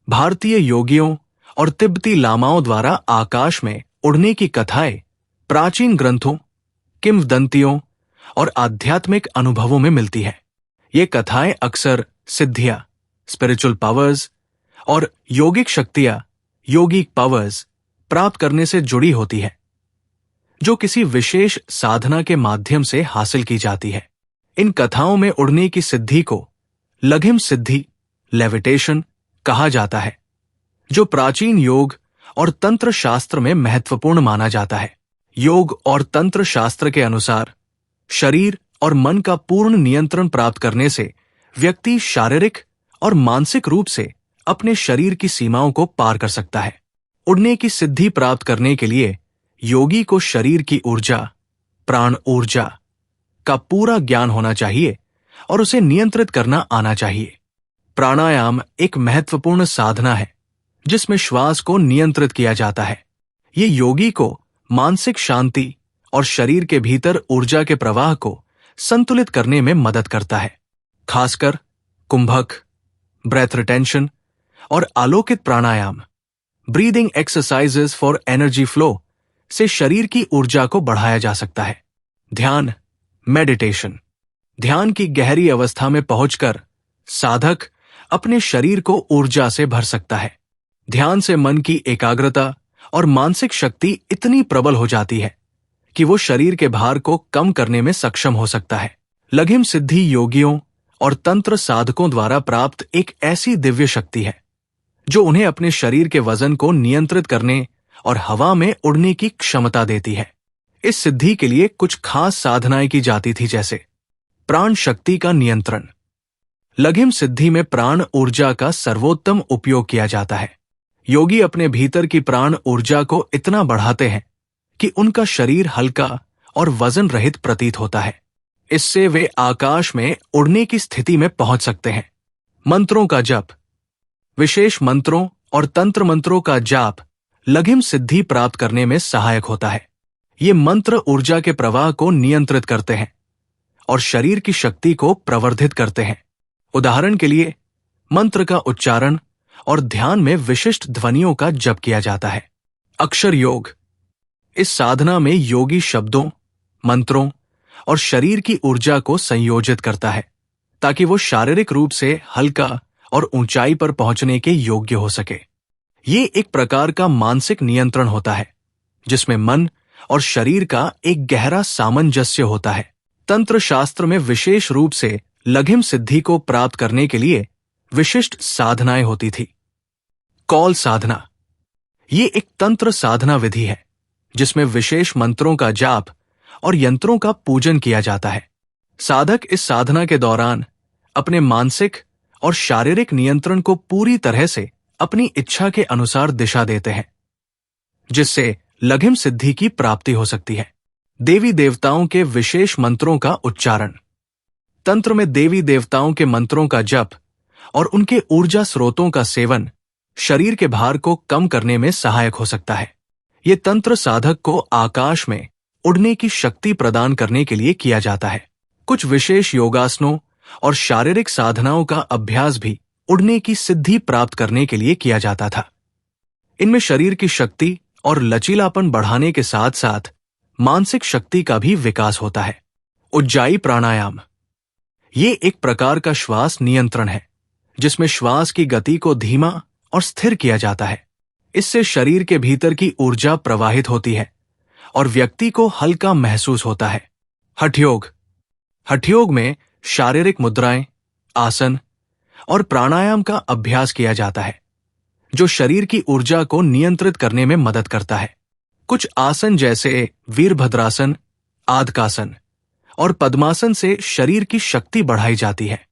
भारतीय योगियों और तिब्बती लामाओं द्वारा आकाश में उड़ने की कथाएं प्राचीन ग्रंथों, किंवदंतियों और आध्यात्मिक अनुभवों में मिलती है। ये कथाएं अक्सर सिद्धियां, स्पिरिचुअल पावर्स और योगिक शक्तियां, योगिक पावर्स प्राप्त करने से जुड़ी होती है, जो किसी विशेष साधना के माध्यम से हासिल की जाती है। इन कथाओं में उड़ने की सिद्धि को लघिम सिद्धि, लेविटेशन कहा जाता है, जो प्राचीन योग और तंत्र शास्त्र में महत्वपूर्ण माना जाता है। योग और तंत्र शास्त्र के अनुसार शरीर और मन का पूर्ण नियंत्रण प्राप्त करने से व्यक्ति शारीरिक और मानसिक रूप से अपने शरीर की सीमाओं को पार कर सकता है। उड़ने की सिद्धि प्राप्त करने के लिए योगी को शरीर की ऊर्जा, प्राण ऊर्जा का पूरा ज्ञान होना चाहिए और उसे नियंत्रित करना आना चाहिए। प्राणायाम एक महत्वपूर्ण साधना है जिसमें श्वास को नियंत्रित किया जाता है। ये योगी को मानसिक शांति और शरीर के भीतर ऊर्जा के प्रवाह को संतुलित करने में मदद करता है। खासकर कुंभक, ब्रेथ रिटेंशन और आलोकित pranayama, breathing exercises for energy flow से शरीर की ऊर्जा को बढ़ाया जा सकता है। ध्यान, मेडिटेशन, ध्यान की गहरी अवस्था में पहुंचकर साधक अपने शरीर को ऊर्जा से भर सकता है। ध्यान से मन की एकाग्रता और मानसिक शक्ति इतनी प्रबल हो जाती है कि वो शरीर के भार को कम करने में सक्षम हो सकता है। लघिम सिद्धि योगियों और तंत्र साधकों द्वारा प्राप्त एक ऐसी दिव्य शक्ति है जो उन्हें अपने शरीर के वजन को नियंत्रित करने और हवा में उड़ने की क्षमता देती है। इस सिद्धि के लिए कुछ खास साधनाएं की जाती थी, जैसे प्राण शक्ति का नियंत्रण। लघिम सिद्धि में प्राण ऊर्जा का सर्वोत्तम उपयोग किया जाता है। योगी अपने भीतर की प्राण ऊर्जा को इतना बढ़ाते हैं कि उनका शरीर हल्का और वजन रहित प्रतीत होता है। इससे वे आकाश में उड़ने की स्थिति में पहुंच सकते हैं। मंत्रों का जप, विशेष मंत्रों और तंत्र मंत्रों का जाप लघिम सिद्धि प्राप्त करने में सहायक होता है। ये मंत्र ऊर्जा के प्रवाह को नियंत्रित करते हैं और शरीर की शक्ति को प्रवर्धित करते हैं। उदाहरण के लिए, मंत्र का उच्चारण और ध्यान में विशिष्ट ध्वनियों का जप किया जाता है। अक्षर योग, इस साधना में योगी शब्दों, मंत्रों और शरीर की ऊर्जा को संयोजित करता है ताकि वो शारीरिक रूप से हल्का और ऊंचाई पर पहुंचने के योग्य हो सके। ये एक प्रकार का मानसिक नियंत्रण होता है जिसमें मन और शरीर का एक गहरा सामंजस्य होता है। तंत्र शास्त्र में विशेष रूप से लघिम सिद्धि को प्राप्त करने के लिए विशिष्ट साधनाएं होती थी। कौल साधना, ये एक तंत्र साधना विधि है जिसमें विशेष मंत्रों का जाप और यंत्रों का पूजन किया जाता है। साधक इस साधना के दौरान अपने मानसिक और शारीरिक नियंत्रण को पूरी तरह से अपनी इच्छा के अनुसार दिशा देते हैं, जिससे लघिम सिद्धि की प्राप्ति हो सकती है। देवी देवताओं के विशेष मंत्रों का उच्चारण, तंत्र में देवी देवताओं के मंत्रों का जप और उनके ऊर्जा स्रोतों का सेवन शरीर के भार को कम करने में सहायक हो सकता है। ये तंत्र साधक को आकाश में उड़ने की शक्ति प्रदान करने के लिए किया जाता है। कुछ विशेष योगासनों और शारीरिक साधनाओं का अभ्यास भी उड़ने की सिद्धि प्राप्त करने के लिए किया जाता था। इनमें शरीर की शक्ति और लचीलापन बढ़ाने के साथ साथ मानसिक शक्ति का भी विकास होता है। उज्जाई प्राणायाम, ये एक प्रकार का श्वास नियंत्रण है जिसमें श्वास की गति को धीमा और स्थिर किया जाता है। इससे शरीर के भीतर की ऊर्जा प्रवाहित होती है और व्यक्ति को हल्का महसूस होता है। हठयोग, हठयोग में शारीरिक मुद्राएं, आसन और प्राणायाम का अभ्यास किया जाता है जो शरीर की ऊर्जा को नियंत्रित करने में मदद करता है। कुछ आसन जैसे वीरभद्रासन, आदकासन और पद्मासन से शरीर की शक्ति बढ़ाई जाती है।